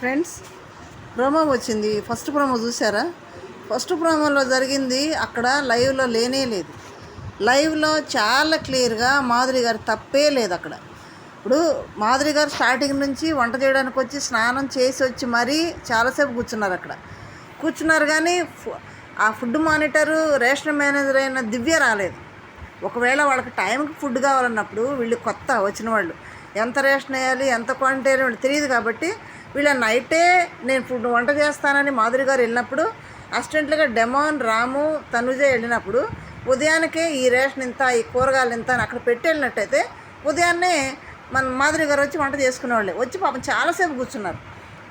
Friends, promo వచ్చింది. First promo చూసారా? First ప్రోమోలో జరిగింది అక్కడ లైవ్లో లేనే లేదు. లైవ్లో చాలా క్లియర్గా మాధురి గారు తప్పే లేదు అక్కడ. ఇప్పుడు మాధురి గారు స్టార్టింగ్ నుంచి వంట చేయడానికి వచ్చి స్నానం చేసి వచ్చి మరీ చాలాసేపు కూర్చున్నారు అక్కడ. కూర్చున్నారు కానీ ఆ ఫుడ్ మానిటరు రేషన్ మేనేజర్ అయిన దివ్య రాలేదు. ఒకవేళ వాళ్ళకి టైంకి ఫుడ్ కావాలన్నప్పుడు వీళ్ళు కొత్త వచ్చిన వాళ్ళు ఎంత రేషన్ వేయాలి ఎంత క్వాంటిటీ వేయాలి తెలియదు. కాబట్టి వీళ్ళ నైటే నేను ఫుడ్ వంట చేస్తానని మాధురి గారు వెళ్ళినప్పుడు అసిస్టెంట్లుగా డెమాన్, రాము, తనుజ వెళ్ళినప్పుడు ఉదయానికే ఈ రేషన్ ఇంత, ఈ కూరగాయలు ఇంత అని అక్కడ పెట్టి వెళ్ళినట్టయితే ఉదయాన్నే మన మాధురి గారు వచ్చి వంట చేసుకునేవాళ్ళే. వచ్చి పాపం చాలాసేపు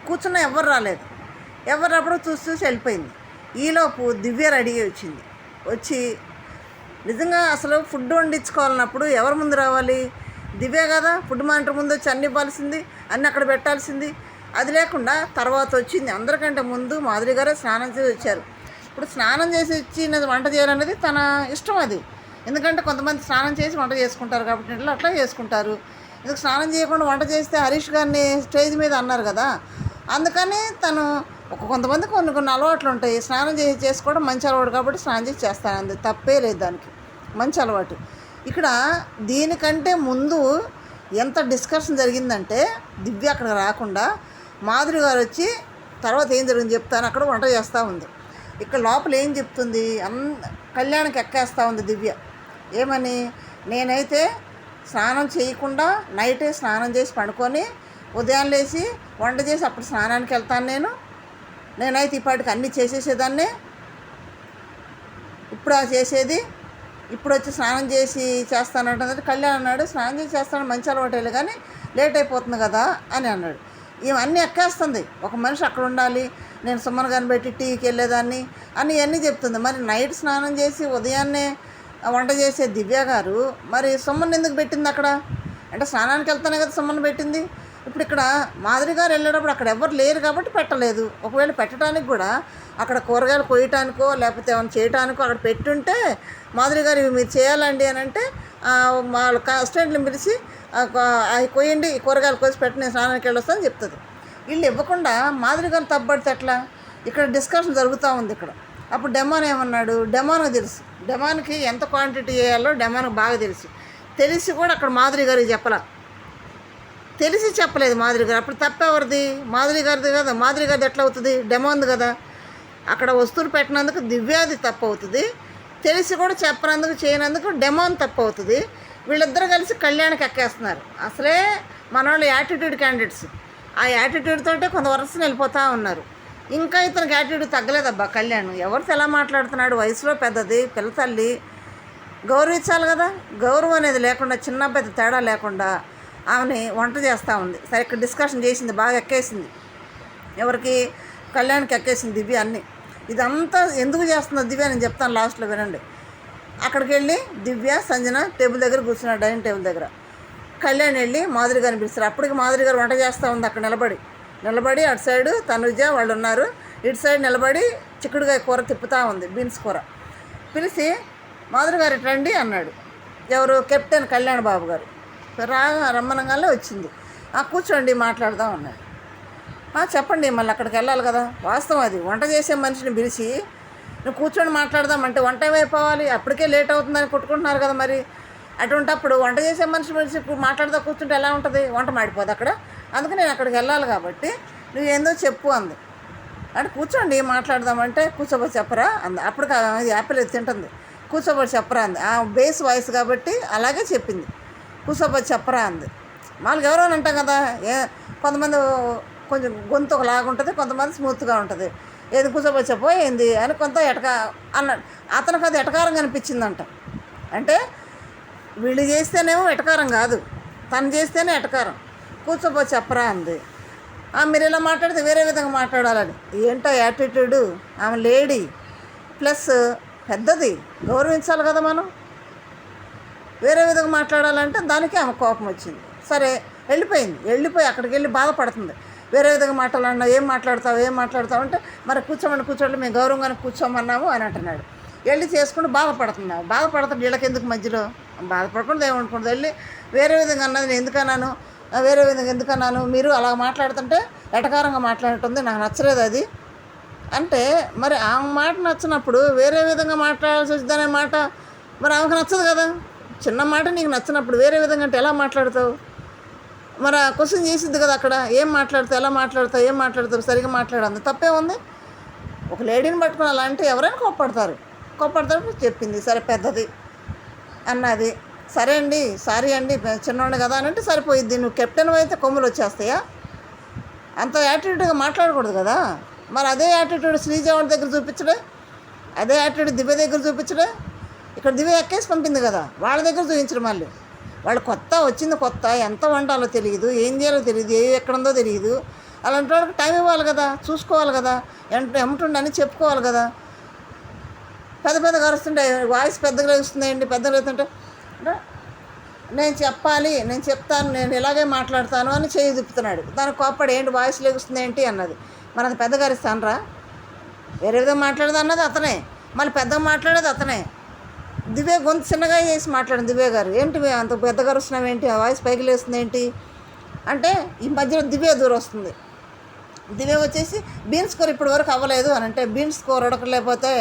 కూర్చున్నా ఎవరు రాలేదు. ఎవరు రాప్పుడు చూసి వెళ్ళిపోయింది. ఈలోపు దివ్య రెడీ వచ్చింది. వచ్చి నిజంగా అసలు ఫుడ్ వండించుకోవాలన్నప్పుడు ఎవరి ముందు రావాలి? దివ్య కదా ఫుడ్ మానిటర్ ముందు వచ్చి అన్ని ఇవ్వాల్సింది, అన్నీ అక్కడ పెట్టాల్సింది. అది లేకుండా తర్వాత వచ్చింది. అందరికంటే ముందు మాధురి గారే స్నానం చేసి వచ్చారు. ఇప్పుడు స్నానం చేసి వచ్చి వంట చేయాలనేది తన ఇష్టం అది. ఎందుకంటే కొంతమంది స్నానం చేసి వంట చేసుకుంటారు కాబట్టి ఇంట్లో అట్లా చేసుకుంటారు. ఎందుకు స్నానం చేయకుండా వంట చేస్తే హరీష్ గారిని స్టేజ్ మీద అన్నారు కదా, అందుకని తను కొంతమంది కొన్ని అలవాట్లు ఉంటాయి. స్నానం చేసుకోవడం మంచి అలవాటు కాబట్టి స్నానం చేసి చేస్తాను, అంది తప్పే లేదు, దానికి మంచి అలవాటు. ఇక్కడ దీనికంటే ముందు ఎంత డిస్కషన్ జరిగిందంటే దివ్య అక్కడ రాకుండా మాధురి గారు వచ్చి తర్వాత ఏం జరిగింది చెప్తాను, అక్కడ వంట చేస్తూ ఉంది. ఇక్కడ లోపల ఏం చెప్తుంది, కళ్యాణ్కి ఎక్కేస్తూ ఉంది దివ్య. ఏమని? నేనైతే స్నానం చేయకుండా నైటే స్నానం చేసి పండుకొని ఉదయం లేచి వంట చేసి అప్పుడు స్నానానికి వెళ్తాను. నేనైతే ఇప్పటికి అన్నీ చేసేసేదాన్నే. ఇప్పుడు చేసేది ఇప్పుడు వచ్చి స్నానం చేసి చేస్తానంటే కళ్యాణ్ అన్నాడు, స్నానం చేసి చేస్తాను మంచి అలవాటు కానీ లేట్ అయిపోతుంది కదా అని అన్నాడు. ఇవన్నీ ఎక్కేస్తుంది. ఒక మనిషి అక్కడ ఉండాలి, నేను సుమ్మన్ గారిని పెట్టి టీకి వెళ్ళేదాన్ని అని ఇవన్నీ చెప్తుంది. మరి నైట్ స్నానం చేసి ఉదయాన్నే వంట చేసే దివ్య గారు మరి సుమ్మన్ ఎందుకు పెట్టింది అక్కడ? అంటే స్నానానికి వెళ్తానే కదా సుమ్మన్ పెట్టింది. ఇప్పుడు ఇక్కడ మాధురి గారు వెళ్ళేటప్పుడు అక్కడ ఎవరు లేరు కాబట్టి పెట్టలేదు. ఒకవేళ పెట్టడానికి కూడా అక్కడ కూరగాయలు కొయ్యటానికో లేకపోతే ఏమైనా చేయటానికో అక్కడ పెట్టుంటే మాధురి గారు ఇవి మీరు చేయాలండి అని అంటే వాళ్ళ అసిస్టెంట్ని పిలిచి అవి కొయ్యండి, ఈ కూరగాయలు కోసి పెట్టి నేను స్నానానికి వెళ్ళొస్తాను చెప్తుంది. వీళ్ళు ఇవ్వకుండా మాధురి గారు తప్పబడితే ఎట్లా? ఇక్కడ డిస్కషన్ జరుగుతూ ఉంది ఇక్కడ. అప్పుడు డెమాన్ ఏమన్నాడు? డెమాన్కి తెలుసు, డెమాన్కి ఎంత క్వాంటిటీ చేయాలో డెమాన్కి బాగా తెలిసి కూడా అక్కడ మాధురి గారికి తెలిసి చెప్పలేదు మాధురి గారు. అప్పుడు తప్పెవరిది? మాధురి గారిది కదా. మాధురి గారిది ఎట్లా అవుతుంది? డెమాన్ది కదా. అక్కడ వస్తువులు పెట్టినందుకు దివ్యాది తప్పు అవుతుంది, తెలిసి కూడా చెప్పనందుకు చేయనందుకు డెమాన్ తప్పు అవుతుంది. వీళ్ళిద్దరూ కలిసి కళ్యాణ్కి ఎక్కేస్తున్నారు. అసలే మన వాళ్ళు యాటిట్యూడ్ క్యాండిడేట్స్. ఆ యాటిట్యూడ్ తోటే కొంత వరుసని వెళ్ళిపోతూ ఉన్నారు. ఇంకా ఇతనికి యాటిట్యూడ్ తగ్గలేదబ్బా కళ్యాణ్. ఎవరితో ఎలా మాట్లాడుతున్నాడు? వయసులో పెద్దది, పిల్ల తల్లి, గౌరవించాలి కదా. గౌరవం అనేది లేకుండా చిన్న పెద్ద తేడా లేకుండా ఆమెని వంట చేస్తూ ఉంది. సరే, ఇక్కడ డిస్కషన్ చేసింది, బాగా ఎక్కేసింది. ఎవరికి? కళ్యాణ్కి ఎక్కేసింది దివ్య అన్నీ. ఇదంతా ఎందుకు చేస్తుందో దివ్య నేను చెప్తాను లాస్ట్లో, వినండి. అక్కడికి వెళ్ళి దివ్య, సంజన టేబుల్ దగ్గర కూర్చున్నారు, డైనింగ్ టేబుల్ దగ్గర. కళ్యాణ్ వెళ్ళి మాధురి గారిని పిలుస్తారు. అప్పటికి మాధురి గారు వంట చేస్తూ ఉంది అక్కడ నిలబడి అటు సైడు తనుజ వాళ్ళు ఉన్నారు, ఇటు సైడ్ నిలబడి చిక్కుడుకాయ కూర తిప్పుతూ ఉంది, బీన్స్ కూర. పిలిచి మాధురి గారు రండి అన్నాడు. ఎవరు? కెప్టెన్ కళ్యాణ్ బాబు గారు. రమ్మనంగానే వచ్చింది. కూర్చోండి మాట్లాడదాం అన్నాడు. చెప్పండి, మళ్ళీ అక్కడికి వెళ్ళాలి కదా. వాస్తవం అది. వంట చేసే మనిషిని పిలిచి నువ్వు కూర్చొని మాట్లాడదామంటే వంట అయిపోవాలి, అప్పటికే లేట్ అవుతుందని కొట్టుకుంటున్నారు కదా. మరి అటువంటిప్పుడు వంట చేసే మనిషి పిలిచి మాట్లాడదా కూర్చుంటే ఎలా ఉంటుంది? వంట మాడిపోదు అక్కడ. అందుకే నేను అక్కడికి వెళ్ళాలి కాబట్టి నువ్వు ఏందో చెప్పు అంది. అంటే కూర్చోండి మాట్లాడదామంటే కూర్చోబోయి చెప్పరా అంది. అప్పుడు యాపిల్ తింటుంది. కూర్చోబోయి చెప్పరా అంది. ఆ బేస్ వాయిస్ కాబట్టి అలాగే చెప్పింది. కూర్చోబోయి చెప్పరా అంది. వాళ్ళకి ఎవరో అంటాం కదా, కొంతమంది కొంచెం గొంతు ఒకలాగా ఉంటుంది, కొంతమంది స్మూత్గా ఉంటుంది. ఏది కూర్చోబోయి చెప్పోయింది అని కొంత అన్నాడు. అతనికి అది ఎటకారంగా అనిపించిందంట. అంటే వీళ్ళు చేస్తేనేమో ఎటకారం కాదు, తను చేస్తేనే ఎటకారం. కూర్చోబోయి చెప్పరా అంది. మీరు ఇలా మాట్లాడితే వేరే విధంగా మాట్లాడాలని. ఏంటో యాటిట్యూడు. ఆమె లేడీ ప్లస్ పెద్దది, గౌరవించాలి కదా మనం. వేరే విధంగా మాట్లాడాలంటే దానికి ఆమె కోపం వచ్చింది. సరే, వెళ్ళిపోయి అక్కడికి వెళ్ళి బాధపడుతుంది. వేరే విధంగా మాట్లాడాలన్నా ఏం మాట్లాడతావు అంటే మరి కూర్చోండి మేము గౌరవంగానే కూర్చోమన్నాము అని అంటున్నాడు. వెళ్ళి చేసుకుంటూ బాధపడుతుంది. వీళ్ళకి ఎందుకు మధ్యలో బాధపడకుండా ఏమనుకుంటుంది. వెళ్ళి వేరే విధంగా అన్నది నేను ఎందుకన్నాను, మీరు అలా మాట్లాడుతుంటే ఎటకారంగా మాట్లాడుతుంది, నాకు నచ్చలేదు అది అంటే. మరి ఆమె మాట నచ్చినప్పుడు వేరే విధంగా మాట్లాడాల్సి వచ్చిందనే మాట మరి ఆమెకు నచ్చదు కదా. చిన్న మాట నీకు నచ్చినప్పుడు వేరే విధంగా అంటే ఎలా మాట్లాడతావు? మరి ఆ క్వశ్చన్ చేసిద్ది కదా అక్కడ. ఏం మాట్లాడతావు, ఎలా మాట్లాడతావు, ఏం మాట్లాడతావు, సరిగ్గా మాట్లాడంది, తప్పే ఉంది. ఒక లేడీని పట్టుకుని అలా అంటే ఎవరైనా కోప్పడతారు. చెప్పింది సరే పెద్దది అన్నది, సరే అండి సారీ అండి చిన్నోడు కదా అని అంటే సరిపోయిద్ది. నువ్వు కెప్టెన్ అయితే కొమ్ములు వచ్చేస్తాయా? అంత యాటిట్యూడ్గా మాట్లాడకూడదు కదా. మరి అదే యాటిట్యూడ్ శ్రీజావాడి దగ్గర చూపించడే, అదే యాటిట్యూడ్ దివ్య దగ్గర చూపించడే. ఇక్కడ దివ్య ఎక్కేసి పంపింది కదా, వాళ్ళ దగ్గర చూపించడం. మళ్ళీ వాళ్ళు వచ్చింది కొత్త, ఎంత వండాలో తెలియదు, ఏం చేయాలో తెలియదు, ఎక్కడుందో తెలియదు. అలాంటి వాళ్ళకి టైం ఇవ్వాలి కదా, చూసుకోవాలి కదా, ఎమ్మటుండని చెప్పుకోవాలి కదా. పెద్దగా అరుస్తుంటే వాయిస్ పెద్దగా వస్తుందండి, పెద్దగా అవుతుంటే నేను చెప్పాలి, నేను చెప్తాను, నేను ఇలాగే మాట్లాడతాను అని చేయి తిప్పుతున్నాడు. దానికి కోప్పడు ఏంటి వాయిస్ లెగుస్తుంది ఏంటి అన్నది. మనది పెద్దగా అరుస్తానరా, వేరే విధంగా మాట్లాడేది అన్నది అతనే, మళ్ళీ పెద్దగా మాట్లాడేది అతనే. దివ్య గొంతు చిన్నగా చేసి మాట్లాడింది దివ్య గారు. ఏంటి అంత పెద్దగా అరుస్తున్నావు ఏంటి, ఆ వాయిస్ పైకి లేస్తుంది ఏంటి అంటే ఈ మధ్యలో దివ్య దూరం వస్తుంది. దివ్య వచ్చేసి బీన్స్ కూర ఇప్పటి వరకు అవ్వలేదు అని అంటే, బీన్స్ కూర ఉడకలేకపోతే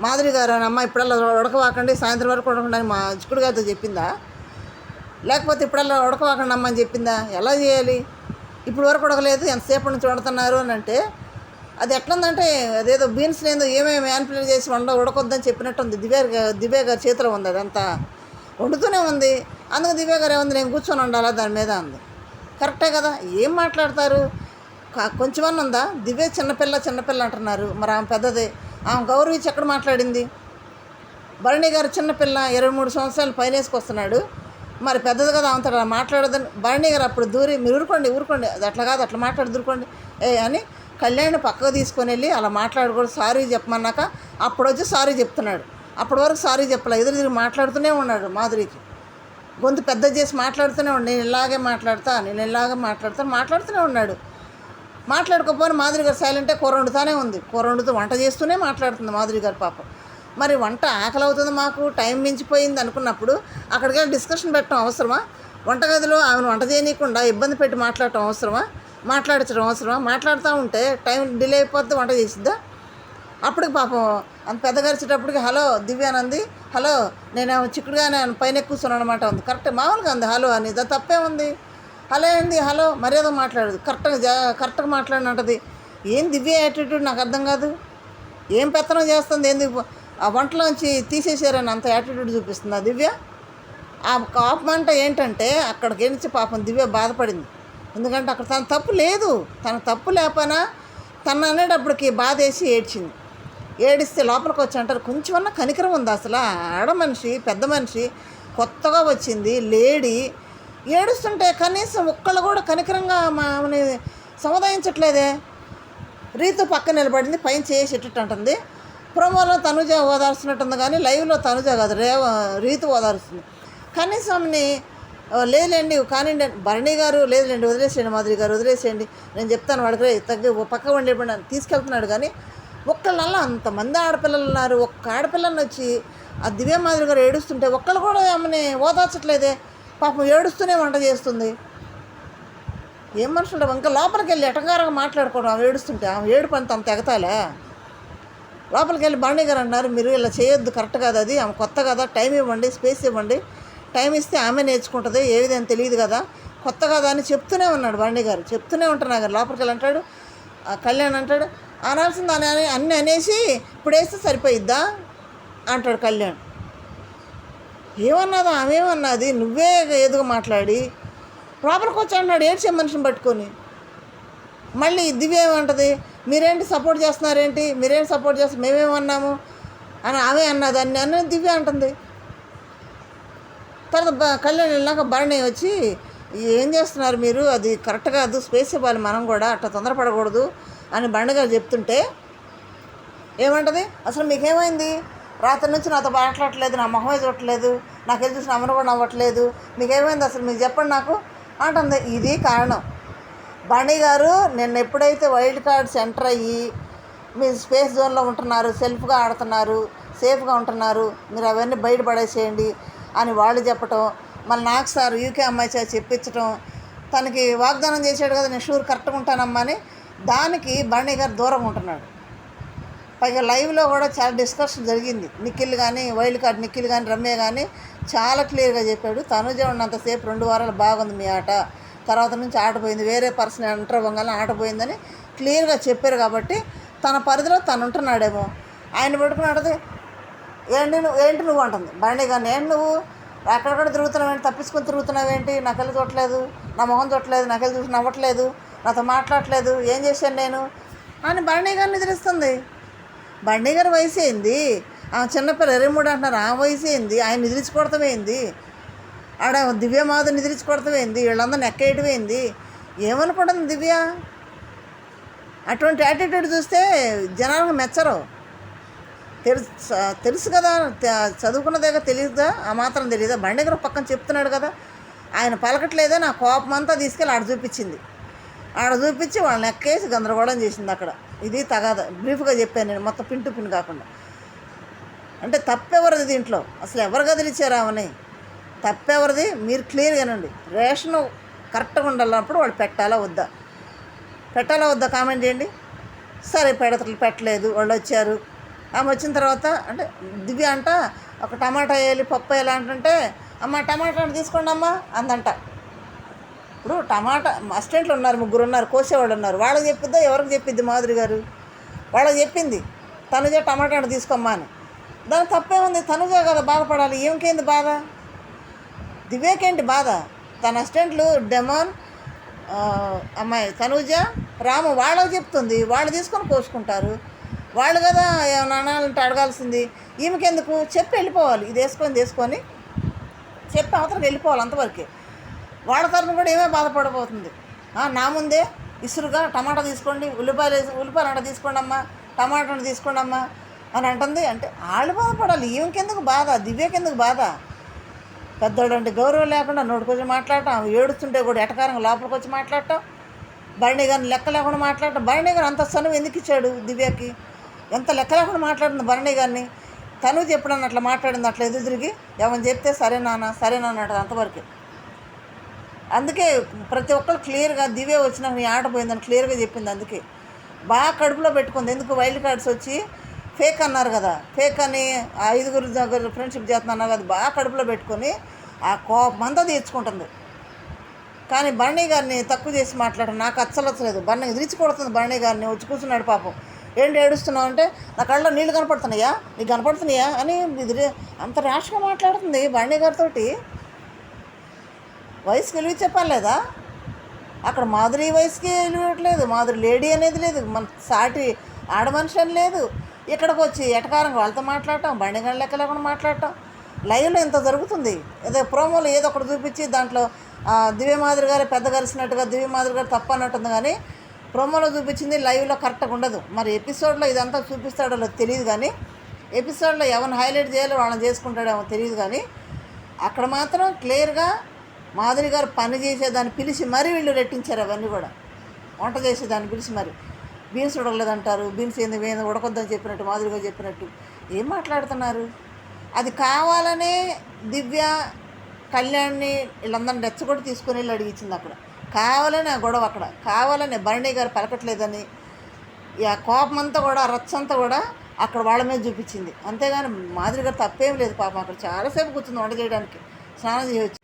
మాధురి గారు అని అమ్మ ఇప్పుడల్లా ఉడకవాకండి, సాయంత్రం వరకు ఉడకండి అని మా చిక్కుడు గారితో చెప్పిందా? లేకపోతే ఇప్పుడల్లా ఉడకవాకండి అమ్మ అని చెప్పిందా? ఎలా చేయాలి? ఇప్పుడు వరకు ఉడకలేదు, ఎంతసేపటి నుంచి వండుతున్నారు అని అంటే అది ఎట్లుందంటే అదేదో బీన్స్ లేదో ఏమేమి మ్యానిపులేట్ చేసి ఉడకొద్దని చెప్పినట్టు ఉంది. దివ్య గారి చేతిలో ఉంది, అదంతా వండుతూనే ఉంది. అందుకు దివ్య గారు ఏముంది, నేను కూర్చొని ఉండాలా దాని మీద అంది. కరెక్టే కదా. ఏం మాట్లాడతారు? కొంచెమన్నా ఉందా? దివ్య చిన్నపిల్ల అంటున్నారు, మరి ఆమె పెద్దదే. ఆమె గౌరవించి ఎక్కడ మాట్లాడింది? భరణి గారు చిన్నపిల్ల, 23 సంవత్సరాలు పైనేసుకొస్తున్నాడు, మరి పెద్దది కదా, ఆమెతో అలా మాట్లాడదని భరణి గారు అప్పుడు దూరి మీరు ఊరుకోండి, అది అట్లా కాదు, అట్లా మాట్లాడి దూరుకోండి అని కళ్యాణ్ పక్కకు తీసుకొని వెళ్ళి అలా మాట్లాడకూడదు, సారీ చెప్పమన్నాక అప్పుడు వచ్చి సారీ చెప్తున్నాడు. అప్పటి వరకు సారీ చెప్పలే, ఎదురు మాట్లాడుతూనే ఉన్నాడు. మాధురికి గొంతు పెద్ద చేసి మాట్లాడుతూనే ఉన్నాడు. నేను ఇలాగే మాట్లాడుతూనే ఉన్నాడు. మాట్లాడుకోపోయిన మాధురి గారు సైలెంటే కూర వండుతూనే ఉంది. కూర వండుతూ వంట చేస్తూనే మాట్లాడుతుంది మాధురి గారు పాపం. మరి వంట ఆకలి అవుతుంది, మాకు టైం మించిపోయింది అనుకున్నప్పుడు అక్కడికి వెళ్ళి డిస్కషన్ పెట్టడం అవసరమా? వంటగదిలో ఆమెను వంట చేయనీయకుండా ఇబ్బంది పెట్టి మాట్లాడటం అవసరమా? మాట్లాడించడం అవసరమా? మాట్లాడుతూ ఉంటే టైం డిలే అయిపోద్ది, వంట చేసిద్దా? అప్పటికి పాపం అంత పెద్దగా అరిచేటప్పటికి హలో దివ్యానంది, హలో నేను చిక్కుడుగానే పైన కూర్చున్నాను అనమాట ఉంది. కరెక్ట్ మామూలుగా ఉంది హలో అని, తప్పే ఉంది. హలో ఏంది, హలో మర్యాద మాట్లాడదు, కరెక్ట్గా మాట్లాడినట్టది. ఏం దివ్య యాటిట్యూడ్ నాకు అర్థం కాదు. ఏం పెత్తనం చేస్తుంది, ఏంది ఆ వంటలోంచి తీసేసారని అంత యాటిట్యూడ్ చూపిస్తుంది ఆ దివ్య. ఆ కోపం అంటే ఏంటంటే అక్కడికి వెళ్ళి పాపం దివ్య బాధపడింది. ఎందుకంటే అక్కడ తన తప్పు లేదు, తన తప్పు లేకపోయినా తను అనేటప్పటికి బాధ వేసి ఏడ్చింది. ఏడిస్తే లోపలికి వచ్చి అంటారు కొంచెమన్నా కనికరం ఉంది అసలు. ఆడ మనిషి, పెద్ద మనిషి, కొత్తగా వచ్చింది లేడీ ఏడుస్తుంటే కనీసం ఒక్కళ్ళు కూడా కనికరంగా ఆమెని సముదాయించట్లేదే. రీతు పక్క నిలబడింది, పైన చేసేటట్టు అంటుంది. ప్రోమోలో తనుజ ఓదార్చినట్టుంది కానీ లైవ్లో తనుజ కాదు, రీతు ఓదారుస్తుంది. కనీసం ఆమెని లేదులేండి కానీ భరణి గారు లేదులేండి వదిలేసేయండి, మాధురి గారు వదిలేసేయండి, నేను చెప్తాను వాడికి తగ్గి పక్క వండి తీసుకెళ్తున్నాడు. కానీ ఒక్కళ్ళల్లా అంతమంది ఆడపిల్లలు ఉన్నారు, ఒక్క ఆడపిల్లని వచ్చి ఆ దివ్య మాధురి గారు ఏడుస్తుంటే ఒక్కళ్ళు కూడా ఆమెని ఓదార్చట్లేదే. పాపం ఏడుస్తూనే వంట చేస్తుంది. ఏం మనుషులు ఇంకా లోపలికి వెళ్ళి ఎటగారంగా మాట్లాడుకోవడం. ఆమె ఏడుస్తుంటే ఆమె ఏడు పని తమ తెగతాలే. లోపలికి వెళ్ళి భరణి గారు అన్నారు మీరు ఇలా చేయొద్దు, కరెక్ట్ కాదు, అది ఆమె కొత్త కదా, టైం ఇవ్వండి, స్పేస్ ఇవ్వండి, టైం ఇస్తే ఆమె నేర్చుకుంటుంది, ఏ విధంగా తెలియదు కదా, కొత్త కదా అని చెప్తూనే ఉన్నాడు భరణి గారు. చెప్తూనే ఉంటున్నా గారు లోపలికి వెళ్ళి అంటాడు కళ్యాణ్ అంటాడు అనాల్సింది అన్నీ అనేసి ఇప్పుడు వేస్తే సరిపోయిద్దా అంటాడు కళ్యాణ్. ఏమన్నదా ఆమె ఏమన్నది, నువ్వే ఎదుగు మాట్లాడి లోపలికి వచ్చి అన్నాడు ఏడ్చే మనిషిని పట్టుకొని. మళ్ళీ దివ్య ఏమంటుంది మీరేంటి సపోర్ట్ చేస్తున్నారేంటి, మీరేంటి సపోర్ట్ చేస్తారు, మేమేమన్నాము అని ఆమె అన్నది అని దివ్య అంటుంది. తర్వాత కళ్యాణ్ వెళ్ళాక భరణి వచ్చి ఏం చేస్తున్నారు మీరు, అది కరెక్ట్ కాదు, స్పేస్ ఇవ్వాలి మనం కూడా, అట్లా తొందరపడకూడదు అని బండి గారు చెప్తుంటే ఏమంటుంది అసలు మీకేమైంది, రాత్రి నుంచి నాతో మాట్లాడట్లేదు, నా మొహమే చూడట్లేదు, నాకు వెళ్ళి చూసిన అమ్మను కూడా నవ్వట్లేదు, మీకేమైంది అసలు మీకు చెప్పండి నాకు అంటుంది. ఇది కారణం. బండి గారు నిన్న ఎప్పుడైతే వైల్డ్ కార్డ్స్ ఎంటర్ అయ్యి మీరు స్పేస్ జోన్లో ఉంటున్నారు, సెల్ఫ్గా ఆడుతున్నారు, సేఫ్గా ఉంటున్నారు, మీరు అవన్నీ బయటపడేసేయండి అని వాళ్ళు చెప్పటం, మళ్ళీ నాకు సార్ యూకే అమ్మాయి చేత చెప్పించడం, తనకి వాగ్దానం చేశాడు కదా, నేను షూర్ కరెక్ట్గా ఉంటానమ్మా అని. దానికి బర్నీ గారు దూరంగా ఉంటున్నాడు. పైగా లైవ్లో కూడా చాలా డిస్కషన్ జరిగింది. నిఖిల్ కానీ, వైల్డ్ కార్డ్ నిఖిల్ కానీ, రమ్య కానీ చాలా క్లియర్గా చెప్పాడు. తనుజ ఉన్నంతసేపు 2 వారాలు బాగుంది మీ ఆట, తర్వాత నుంచి ఆట పోయింది, వేరే పర్సన్ ఎంటర్ అవ్వగానే ఆట పోయిందని క్లియర్గా చెప్పారు. కాబట్టి తన పరిధిలో తను ఉంటున్నాడేమో. ఆయన పట్టుకున్నాడు, ఏంటి నువ్వు అంటుంది బర్నీ గారిని. ఏంటి నువ్వు అక్కడక్కడ తిరుగుతున్నావేంటి, తప్పించుకొని తిరుగుతున్నావేంటి, నాకెళ్ళి చూడట్లేదు, నా మొహం చూడట్లేదు, నాకెళ్ళి చూసి నవ్వట్లేదు, నాతో మాట్లాడట్లేదు, ఏం చేశాను నేను అని బర్నీ గారిని నిద్రిస్తుంది. బర్నీ గారి వయసు ఏంది, ఆ చిన్నపిల్ల 23 అంటున్నారు, ఆ వయసు ఏంది, ఆయన నిద్రించుకోవడమేంది, ఆడ దివ్యమాధు నిద్రించుకోవడమేంది, వీళ్ళందరూ నెక్కేయటమేంది, ఏమనుకుంటుంది దివ్య? అటువంటి యాటిట్యూడ్ చూస్తే జనాలకు మెచ్చరు. తెలుసు కదా, చదువుకున్నదేగా తెలియదా, ఆ మాత్రం తెలియదా? బండి గారు పక్కన చెప్తున్నాడు కదా, ఆయన పలకట్లేదే, నా కోపం అంతా తీసుకెళ్ళి ఆడ చూపించింది. ఆడ చూపించి వాళ్ళని ఎక్కేసి గందరగోళం చేసింది అక్కడ. ఇది తగాద. బ్రీఫ్గా చెప్పాను నేను, మొత్తం పిన్ టు పిన్ కాకుండా. అంటే తప్పెవరిది దీంట్లో? అసలు ఎవరు గదిలిచ్చారు ఆమెని? తప్పెవరిది మీరు క్లియర్గానండి. రేషను కరెక్ట్గా ఉండాలన్నప్పుడు వాళ్ళు పెట్టాలా వద్దా కామెంట్ చేయండి. సరే పెట్టలేదు, వాళ్ళు వచ్చారు. ఆమె వచ్చిన తర్వాత అంటే దివ్య అంట ఒక టమాటా వేయాలి, పప్పు వేయాలి అంటుంటే, అమ్మ టమాటా తీసుకోండి అమ్మ అందంట. ఇప్పుడు టమాటా అసిస్టెంట్లు ఉన్నారు, 3 ఉన్నారు, కోసేవాళ్ళు ఉన్నారు. వాళ్ళకి చెప్పిద్దా ఎవరికి చెప్పిద్ది? మాధురి గారు వాళ్ళకి చెప్పింది, తనుజ టమాటా తీసుకోమ్మా అని. దానికి తప్పే ఉంది, తనుజ కదా బాధపడాలి. ఏమికేంది బాధ? దివ్యకేంటి బాధ? తన అసిస్టెంట్లు డెమాన్, అమ్మాయి తనుజ, రాము వాళ్ళకి చెప్తుంది, వాళ్ళు తీసుకొని కోసుకుంటారు. వాళ్ళు కదా ఏమైనా అనాలంటే అడగాల్సింది. ఈమెకెందుకు? చెప్పి వెళ్ళిపోవాలి, ఇది వేసుకొని చెప్పి అవతలకి వెళ్ళిపోవాలి, అంతవరకే. వాళ్ళ తరఫున కూడా ఏమే బాధపడబోతుంది. నా ముందే ఇసురుగా టమాటా తీసుకోండి, ఉల్లిపాయలు అంటే తీసుకోండి అమ్మా, టమాటాను తీసుకోండి అమ్మా అని అంటుంది. అంటే వాళ్ళు బాధపడాలి, ఈమెకెందుకు బాధ? దివ్యకెందుకు బాధ? పెద్దోడు అంటే గౌరవం లేకుండా నోటికొచ్చి మాట్లాడటం, ఆమె ఏడుస్తుంటే కూడా ఎటకారంగా లోపలికి వచ్చి మాట్లాడటం, బర్నీ గారిని లెక్క లేకుండా మాట్లాడటం. బర్నీ గారు అంత సనువు ఎందుకు ఇచ్చాడు దివ్యకి? ఎంత లెక్క లేకుండా మాట్లాడింది బర్నీ గారిని. తను చెప్పడానికి అట్లా మాట్లాడింది, అట్లా ఎదురు తిరిగి ఏమని చెప్తే సరే నాన్న అంటది, అంతవరకే. అందుకే ప్రతి ఒక్కరు క్లియర్గా దివ్య వచ్చినాక నీ ఆట పోయిందని క్లియర్గా చెప్పింది. అందుకే బాగా కడుపులో పెట్టుకుంది. ఎందుకు? వైల్డ్ కార్డ్స్ వచ్చి ఫేక్ అన్నారు కదా, ఫేక్ అని 5 దగ్గర ఫ్రెండ్షిప్ చేస్తున్నారు కదా, బాగా కడుపులో పెట్టుకొని ఆ కోపం అంతా తీర్చుకుంటుంది. కానీ బర్నీ గారిని తక్కువ చేసి మాట్లాడడం నాకు అచ్చలేదు. బర్నీ ఎదిరించుకొడుతుంది బర్నీ గారిని. వచ్చి కూర్చున్నాడు పాపం. ఏంటి ఏడుస్తున్నావు అంటే, నా కళ్ళలో నీళ్ళు కనపడుతున్నాయా, నీకు కనపడుతున్నాయా అని అంత ర్యాష్గా మాట్లాడుతుంది బర్నీ గారితో. వయసుకి విలువ చెప్పాలేదా? అక్కడ మాధురి వయసుకి విలువట్లేదు, మాధురి లేడీ అనేది లేదు, మన సాటి ఆడమనిషి అని లేదు. ఇక్కడికి వచ్చి ఎటకారంగా వాళ్ళతో మాట్లాడటం, బండి గంటలు లెక్క లేకుండా మాట్లాడటం. లైవ్లో ఇంత జరుగుతుంది. ఏదో ప్రోమోలో ఏదో ఒకటి చూపించి దాంట్లో దివ్యమాధురి గారు పెద్ద కలిసినట్టుగా దివ్యమాధురి గారు తప్ప అన్నట్టుంది. కానీ ప్రోమోలో చూపించింది లైవ్లో కరెక్ట్గా ఉండదు. మరి ఎపిసోడ్లో ఇదంతా చూపిస్తాడో తెలియదు. కానీ ఎపిసోడ్లో ఎవరిని హైలైట్ చేయాలో వాళ్ళని చేసుకుంటాడేమో తెలియదు. కానీ అక్కడ మాత్రం క్లియర్గా మాధురి గారు పని చేసేదాన్ని పిలిచి మరీ వీళ్ళు రెట్టించారు. అవన్నీ కూడా వంట చేసేదాన్ని పిలిచి మరి బీన్స్ ఉడకలేదంటారు, బీన్స్ ఏంది ఉడకొద్దని చెప్పినట్టు, మాధురి గారు చెప్పినట్టు ఏం మాట్లాడుతున్నారు? అది కావాలనే దివ్య కళ్యాణ్ని వీళ్ళందరిని రెచ్చగొట్టి తీసుకొని వెళ్ళి అడిగించింది. అక్కడ కావాలని ఆ గొడవ, అక్కడ కావాలని బర్నీ గారు పలకట్లేదని ఆ కోపం అంతా కూడా, రచ్చంతా కూడా అక్కడ వాళ్ళ మీద చూపించింది. అంతేగాని మాధురి గారు తప్పేం లేదు. పాపం అక్కడ చాలాసేపు కూర్చుంది వంట చేయడానికి, స్నానం చేయవచ్చు.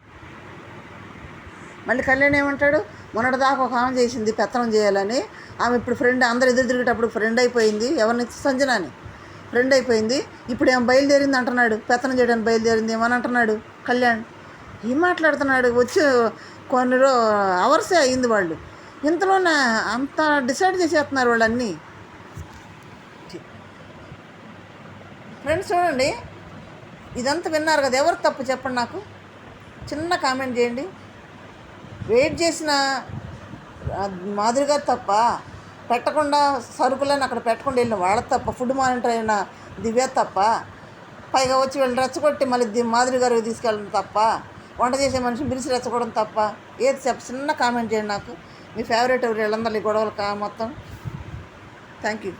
మళ్ళీ కళ్యాణ్ ఏమంటాడు, మొన్నటిదాకా ఒక ఆమె చేసింది పెత్తనం చేయాలని, ఆమె ఇప్పుడు ఫ్రెండ్, అందరు ఎదురు తిరిగేటప్పుడు ఫ్రెండ్ అయిపోయింది. ఎవరిని? సంజనాని ఫ్రెండ్ అయిపోయింది. ఇప్పుడు ఏమో బయలుదేరింది అంటున్నాడు, పెత్తనం చేయడానికి బయలుదేరింది ఏమని అంటున్నాడు కళ్యాణ్. ఏం మాట్లాడుతున్నాడు? వచ్చి కొన్ని అవర్సే అయింది. వాళ్ళు ఇంతలోనే అంత డిసైడ్ చేసేస్తున్నారు వాళ్ళన్నీ. ఫ్రెండ్స్ చూడండి, ఇదంతా విన్నారు కదా, ఎవరు తప్పు చెప్పండి నాకు, చిన్న కామెంట్ చేయండి. వెయిట్ చేసిన మాధురి గారు తప్ప, పెట్టకుండా సరుకులను అక్కడ పెట్టకుండా వెళ్ళిన వాళ్ళ తప్ప, ఫుడ్ మానిటర్ అయిన దివ్య తప్ప, పైగా వచ్చి వీళ్ళు రెచ్చగొట్టి మళ్ళీ మాధురి గారికి తీసుకెళ్ళడం తప్ప, వంట చేసే మనిషిని పిలిచి రెచ్చగొట్టడం తప్ప, ఏది చిన్న కామెంట్ చేయండి నాకు. మీ ఫేవరెట్ వీళ్ళందరూ ఈ గొడవలు మొత్తం. Thank you.